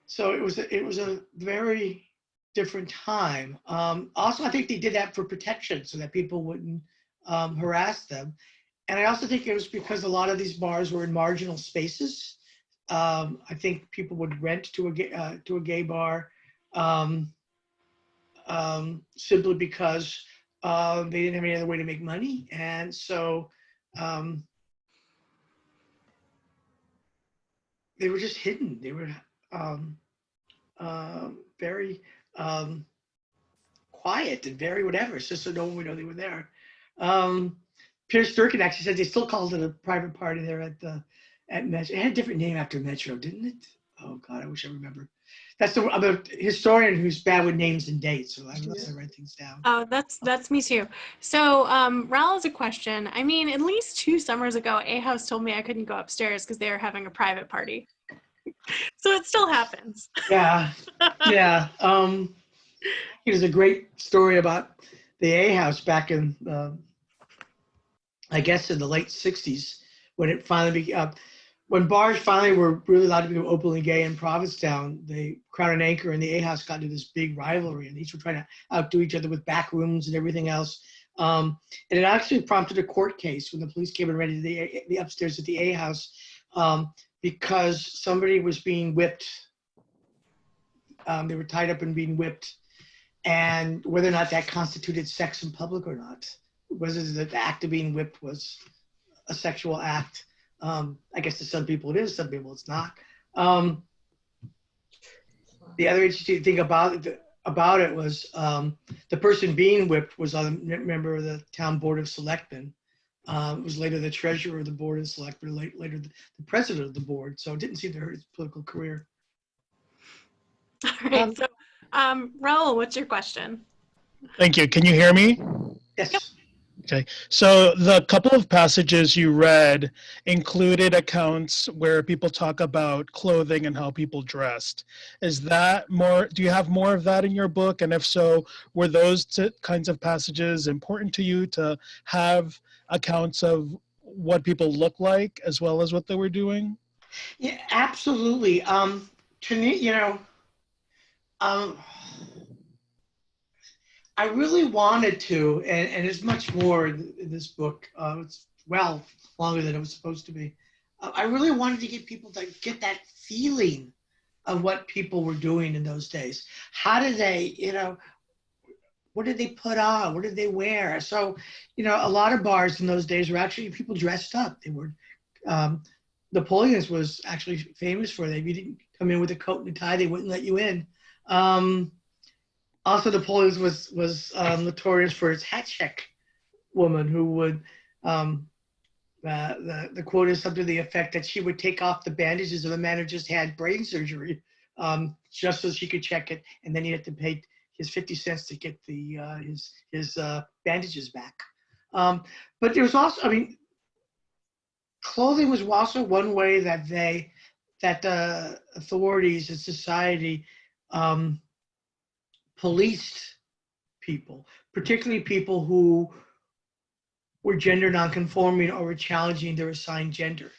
so it was a very different time. Also, I think they did that for protection so that people wouldn't harass them. And I also think it was because a lot of these bars were in marginal spaces. I think people would rent to a gay bar. Simply because they didn't have any other way to make money. And so they were just hidden. They were very quiet and very whatever, so no one would know they were there. Pierce Durkin actually said they still called it a private party there at Metro. It had a different name after Metro, didn't it? Oh God, I wish I remember. I'm a historian who's bad with names and dates, so I must write things down. Oh, that's me too. So, Raul has a question. I mean, at least 2 summers ago, A House told me I couldn't go upstairs because they were having a private party. So it still happens. Yeah, yeah. There's a great story about the A House back in, I guess, in the late '60s, when it finally when bars finally were really allowed to become openly gay in Provincetown. The Crown and Anchor and the A House got into this big rivalry, and each were trying to outdo each other with back rooms and everything else. And it actually prompted a court case when the police came and raided the upstairs at the A House because somebody was being whipped. They were tied up and being whipped, and whether or not that constituted sex in public or not, whether the act of being whipped was a sexual act. I guess to some people it is, some people it's not. The other interesting thing about it was the person being whipped was a member of the town board of selectmen. It was later the treasurer of the board of selectmen, later the president of the board. So it didn't seem to hurt his political career. All right. So, Raul, what's your question? Thank you. Can you hear me? Yes. Yep. Okay. So the couple of passages you read included accounts where people talk about clothing and how people dressed. Is that more, do you have more of that in your book? And if so, were those kinds of passages important to you to have accounts of what people look like as well as what they were doing? Yeah, absolutely. To me, you know, I really wanted to, and there's much more in this book. It's well longer than it was supposed to be. I really wanted to get people to get that feeling of what people were doing in those days. How did they, you know, what did they put on? What did they wear? So, you know, a lot of bars in those days were actually people dressed up. They were, Napoleon's was actually famous for that. If you didn't come in with a coat and a tie, they wouldn't let you in. Also, Napoleon's was notorious for its hat check woman who would, the quote is something to the effect that she would take off the bandages of a man who just had brain surgery, just so she could check it, and then he had to pay his 50 cents to get his bandages back. But there was also, I mean, clothing was also one way that the authorities and society policed people, particularly people who were gender nonconforming or were challenging their assigned gender.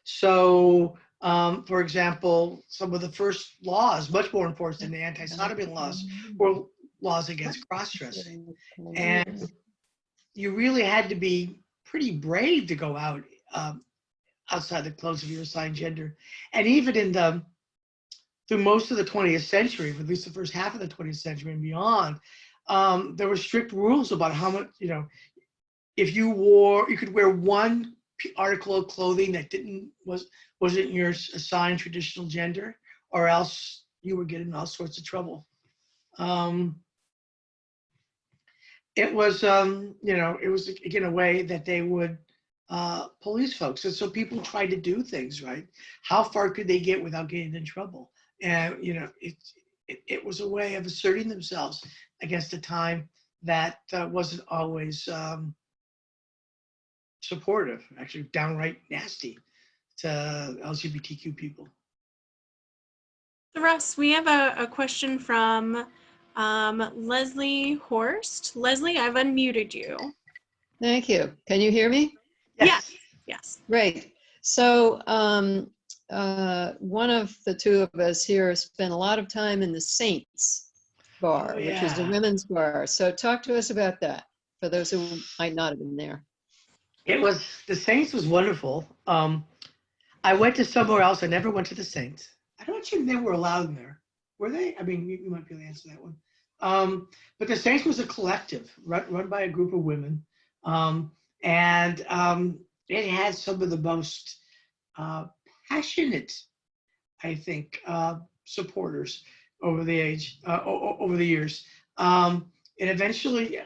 So, for example, some of the first laws, much more enforced than the anti-sodomy laws, were laws against cross-dressing. And you really had to be pretty brave to go out outside the clothes of your assigned gender. And even through most of the 20th century, at least the first half of the 20th century and beyond, there were strict rules about how much, you know, if you could wear one article of clothing that wasn't your assigned traditional gender, or else you were getting all sorts of trouble. It was, you know, it was again a way that they would police folks. And so people tried to do things, right? How far could they get without getting in trouble? And, you know, it was a way of asserting themselves against a time that wasn't always supportive, actually downright nasty to LGBTQ people. So Russ, we have a question from Leslie Horst. Leslie, I've unmuted you. Thank you. Can you hear me? Yes. Yes. Great. So one of the two of us here spent a lot of time in the Saints Bar, which is a women's bar. So talk to us about that for those who might not have been there. The Saints was wonderful. I went to somewhere else. I never went to the Saints. I don't think they were allowed in there. Were they? I mean, you might be able to answer that one. But the Saints was a collective run by a group of women. It had some of the most passionate, I think, supporters over the years. And eventually,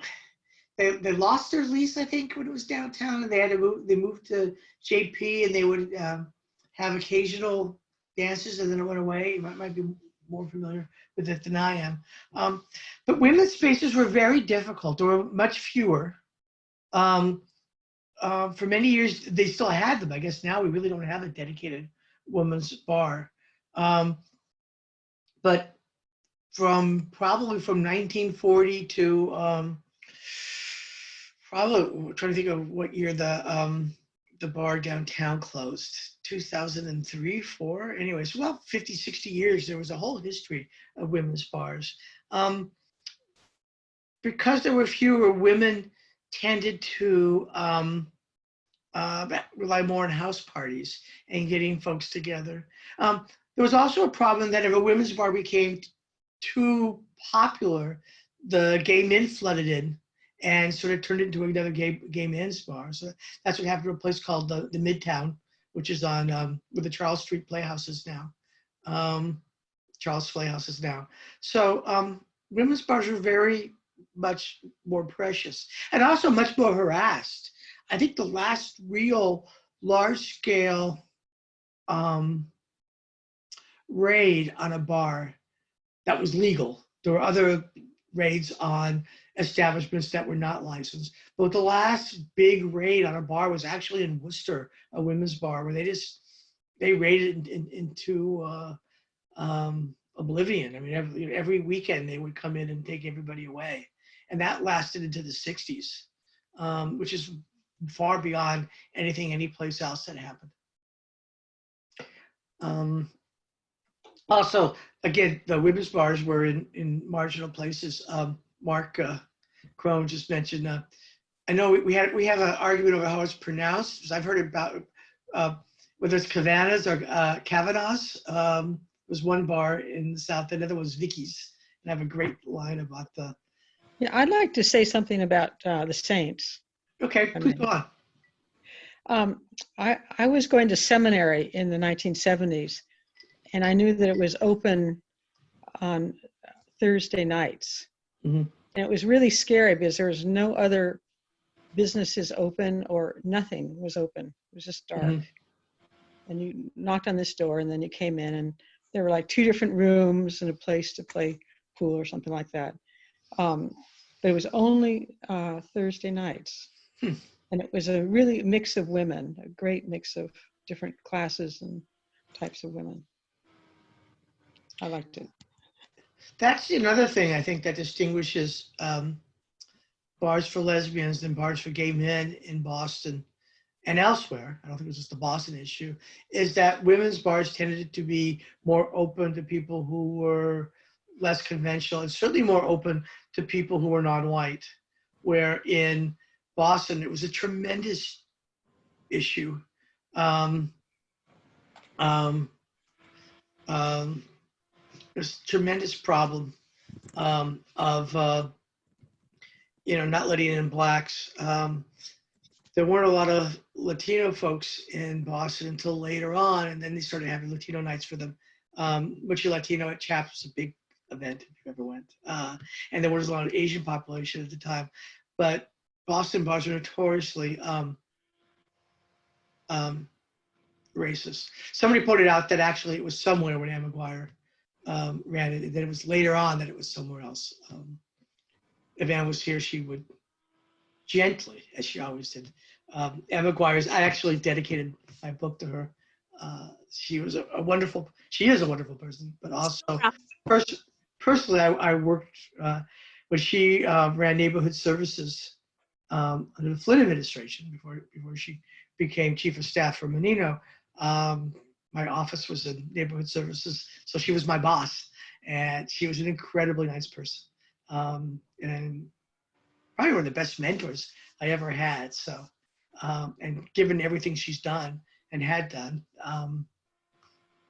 they lost their lease, I think, when it was downtown, and they had to move. They moved to JP, and they would have occasional dances, and then it went away. You might be more familiar with it than I am. But women's spaces were very difficult. There were much fewer. For many years, they still had them. I guess now we really don't have a dedicated women's bar. But probably from 1940 to probably trying to think of what year the bar downtown closed, 2003, 4. Anyways, well, 50, 60 years, there was a whole history of women's bars. Because there were fewer, women tended to rely more on house parties and getting folks together. There was also a problem that if a women's bar became too popular, the gay men flooded in and sort of turned it into another gay men's bar. So that's what happened to a place called the Midtown, which is on where the Charles Street Playhouse is now. Charles Playhouse is now. So women's bars were very much more precious and also much more harassed. I think the last real large-scale raid on a bar that was legal. There were other raids on establishments that were not licensed. But the last big raid on a bar was actually in Worcester, a women's bar, where they raided into oblivion. I mean, every weekend they would come in and take everybody away. And that lasted into the 60s, which is far beyond anything anyplace else that happened. Also, again, the women's bars were in marginal places. Mark Crone just mentioned. I know we have an argument over how it's pronounced, because I've heard about whether it's Cavanaugh's or Kavanaugh's. Was one bar in the South, another was Vicky's, and I have a great line about the. Yeah, I'd like to say something about the Saints. Okay, please go on. I was going to seminary in the 1970s, and I knew that it was open on Thursday nights. Mm-hmm. And it was really scary because there was no other businesses open, or nothing was open. It was just dark. Mm-hmm. And you knocked on this door, and then you came in, and there were like 2 different rooms and a place to play pool or something like that. But it was only Thursday nights. And it was a really mix of women, a great mix of different classes and types of women. I liked it. That's another thing I think that distinguishes bars for lesbians and bars for gay men in Boston and elsewhere. I don't think it was just the Boston issue, is that women's bars tended to be more open to people who were less conventional, and certainly more open to people who were non-white, where in Boston, it was a tremendous issue. There's a tremendous problem of not letting in blacks. There weren't a lot of Latino folks in Boston until later on, and then they started having Latino nights for them. Butcher Latino at Chaps was a big event if you ever went, and there was a lot of Asian population at the time, but Boston bars are notoriously racist. Somebody pointed out that actually it was somewhere when Anne McGuire ran it, that it was later on that it was somewhere else. If Anne was here, she would gently, as she always did. Anne McGuire's, I actually dedicated my book to her. She was a wonderful, she is a wonderful person, but also personally, I worked when she ran neighborhood services under the Flynn administration before she became chief of staff for Menino. My office was in neighborhood services, so she was my boss, and she was an incredibly nice person, and probably one of the best mentors I ever had. So, and given everything she's done and had done,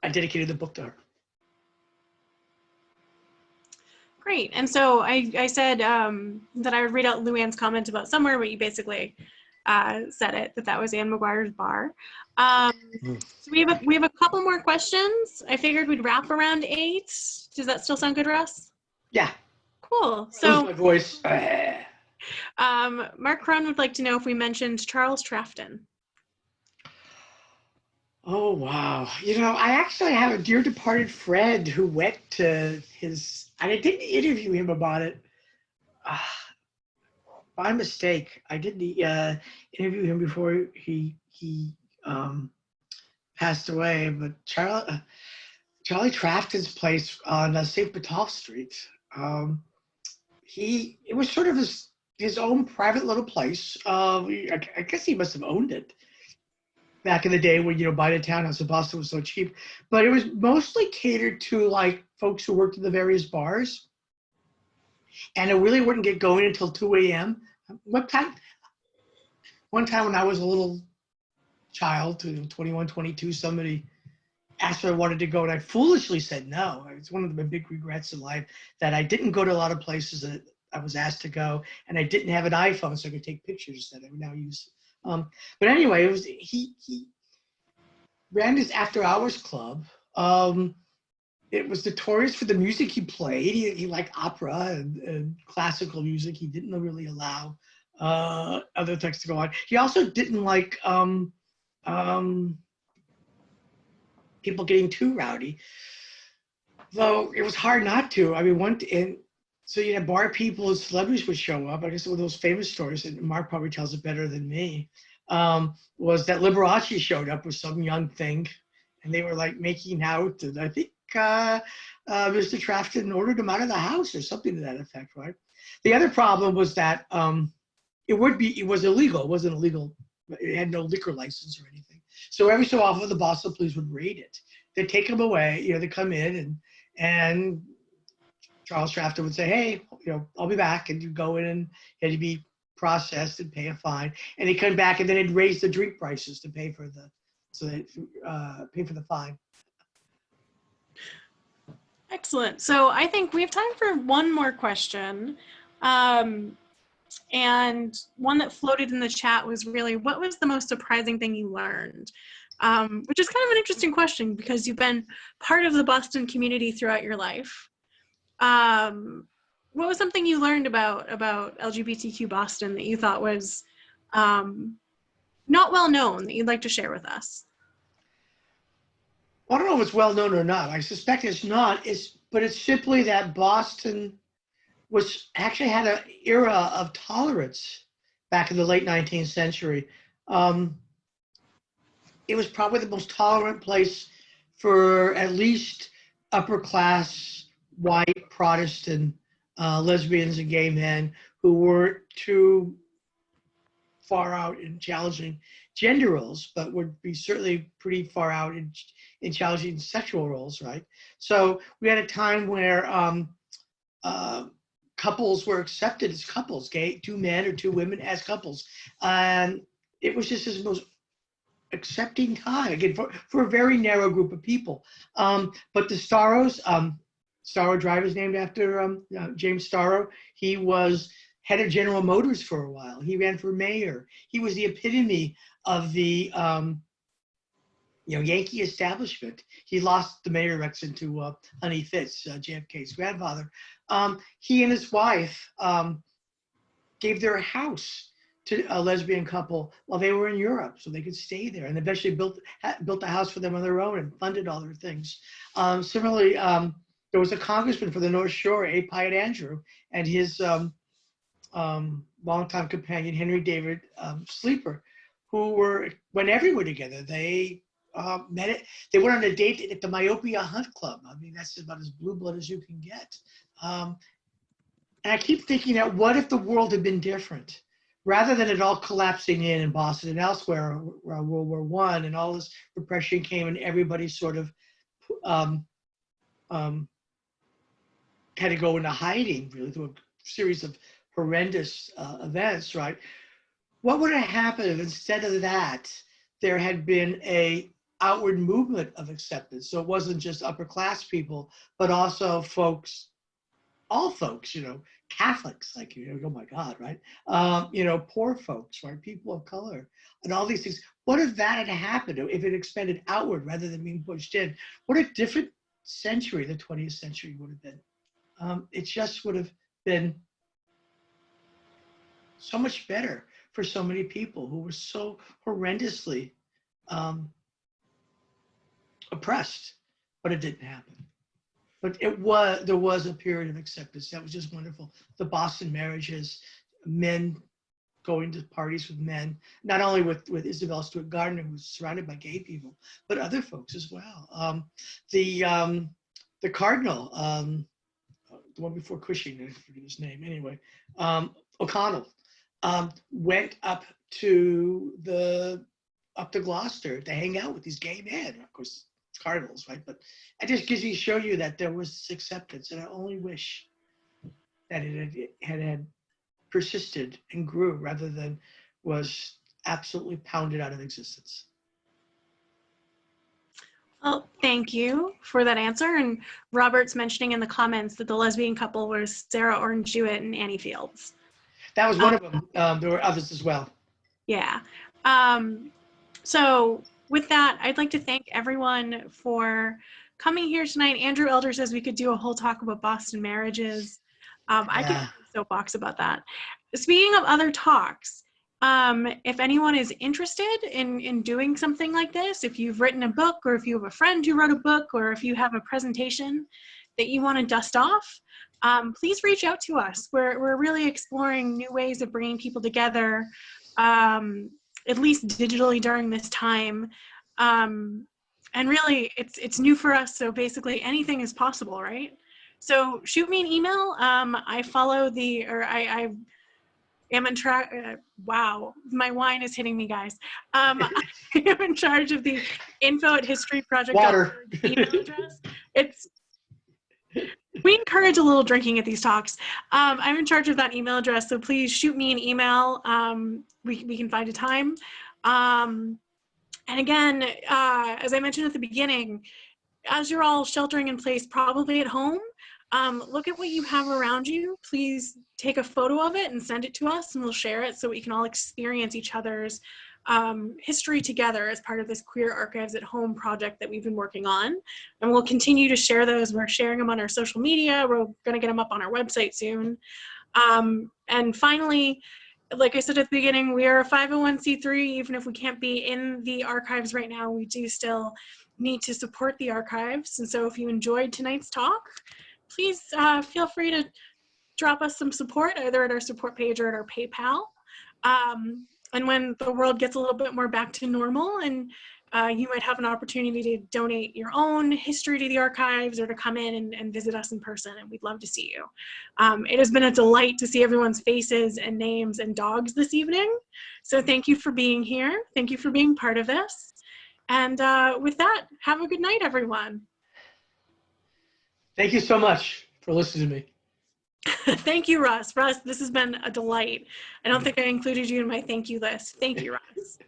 I dedicated the book to her. Great. And so I said that I would read out Luann's comment about somewhere, but you basically said it, that was Anne McGuire's bar. So we have a couple more questions. I figured we'd wrap around 8. Does that still sound good, Russ? Yeah. Cool. Lose So my voice. Mark Cron would like to know if we mentioned Charles Trafton. Oh, wow. You know, I actually have a dear departed friend who went to his, and I didn't interview him about it. By mistake. I didn't interview him before he passed away, but Charlie Trafton's place on St. Botolph Street, it was sort of his own private little place. I guess he must have owned it back in the day when, buying a townhouse in Boston was so cheap. But it was mostly catered to like folks who worked in the various bars. And it really wouldn't get going until 2 a.m. One time when I was a little child, 21, 22, somebody asked if I wanted to go, and I foolishly said no. It's one of my big regrets in life that I didn't go to a lot of places that I was asked to go, and I didn't have an iPhone so I could take pictures that I would now use. But anyway, it was he ran his after hours club. It was notorious for the music he played. He liked opera and classical music. He didn't really allow other things to go on. He also didn't like people getting too rowdy, though it was hard not to. I mean, so you had bar people and celebrities would show up. I guess one of those famous stories, and Mark probably tells it better than me, was that Liberace showed up with some young thing, and they were like making out, and I think Mr. Trafton ordered him out of the house or something to that effect, right? The other problem was that it was illegal. It wasn't illegal. It had no liquor license or anything. So every so often the Boston police would raid it. They'd take him away. They'd come in and Charles Trafton would say, "Hey, I'll be back," and you'd go in and he had to be processed and pay a fine. And he'd come back and then he'd raise the drink prices to pay for the fine. Excellent. So I think we have time for one more question. And one that floated in the chat was really, what was the most surprising thing you learned? Which is kind of an interesting question because you've been part of the Boston community throughout your life. What was something you learned about LGBTQ Boston that you thought was not well known that you'd like to share with us? I don't know if it's well known or not. I suspect it's not. But it's simply that Boston actually had an era of tolerance back in the late 19th century. It was probably the most tolerant place for at least upper class white Protestant lesbians and gay men who weren't too far out in challenging gender roles, but would be certainly pretty far out in challenging sexual roles, right? So we had a time where couples were accepted as couples, two men or two women as couples. And it was just this most accepting time, again, for a very narrow group of people. But the Starros, Starro Drive is named after James Starro. He was head of General Motors for a while. He ran for mayor. He was the epitome of the Yankee establishment. He lost the mayor election to Honey Fitz, JFK's grandfather. He and his wife gave their house to a lesbian couple while they were in Europe, so they could stay there, and eventually built a house for them on their own and funded all their things. Similarly, there was a congressman for the North Shore, A. Pyatt Andrew, and his longtime companion Henry David Sleeper, who went everywhere together. They met it. They went on a date at the Myopia Hunt Club. I mean, that's about as blue blood as you can get. And I keep thinking that what if the world had been different? Rather than it all collapsing in Boston and elsewhere, where World War I and all this repression came and everybody sort of had to go into hiding, really, through a series of horrendous events, right? What would have happened if instead of that, there had been a outward movement of acceptance? So it wasn't just upper class people, but also folks, all folks, Catholics, like, oh my God, right? Poor folks, right? People of color and all these things. What if that had happened, if it expanded outward rather than being pushed in? What a different century the 20th century would have been. It just would have been so much better for so many people who were so horrendously oppressed, but it didn't happen. But there was a period of acceptance that was just wonderful. The Boston marriages, men going to parties with men, not only with Isabel Stewart Gardner, who was surrounded by gay people, but other folks as well. The cardinal, the one before Cushing, I forget his name anyway, O'Connell, went up to Gloucester to hang out with these gay men. Of course, cardinals, right? But it just gives you, show you that there was acceptance, and I only wish that it had persisted and grew rather than was absolutely pounded out of existence. Well, thank you for that answer. And Robert's mentioning in the comments that the lesbian couple was Sarah Orange Jewett and Annie Fields. That was one of them. There were others as well. Yeah. So with that, I'd like to thank everyone for coming here tonight. Andrew Elder says we could do a whole talk about Boston marriages. I could do a soapbox about that. Speaking of other talks, if anyone is interested in doing something like this, if you've written a book, or if you have a friend who wrote a book, or if you have a presentation that you want to dust off, please reach out to us. We're really exploring new ways of bringing people together, at least digitally during this time. And really, it's new for us, so basically anything is possible, right? So shoot me an email. I follow I am in track. Wow, my wine is hitting me, guys. I am in charge of the info@historyproject.org email address. We encourage a little drinking at these talks. I'm in charge of that email address, so please shoot me an email. We can find a time. And again, as I mentioned at the beginning, as you're all sheltering in place, probably at home, look at what you have around you. Please take a photo of it and send it to us, and we'll share it so we can all experience each other's history together as part of this Queer Archives at Home project that we've been working on. And we'll continue to share those. We're sharing them on our social media. We're going to get them up on our website soon. And finally, like I said at the beginning, we are a 501c3. Even if we can't be in the archives right now, we do still need to support the archives. And so if you enjoyed tonight's talk, please feel free to drop us some support, either at our support page or at our PayPal. And when the world gets a little bit more back to normal, and you might have an opportunity to donate your own history to the archives, or to come in and visit us in person, and we'd love to see you. It has been a delight to see everyone's faces and names and dogs this evening. So thank you for being here. Thank you for being part of this. And with that, have a good night, everyone. Thank you so much for listening to me. Thank you, Russ. Russ, this has been a delight. I don't think I included you in my thank you list. Thank you, Russ.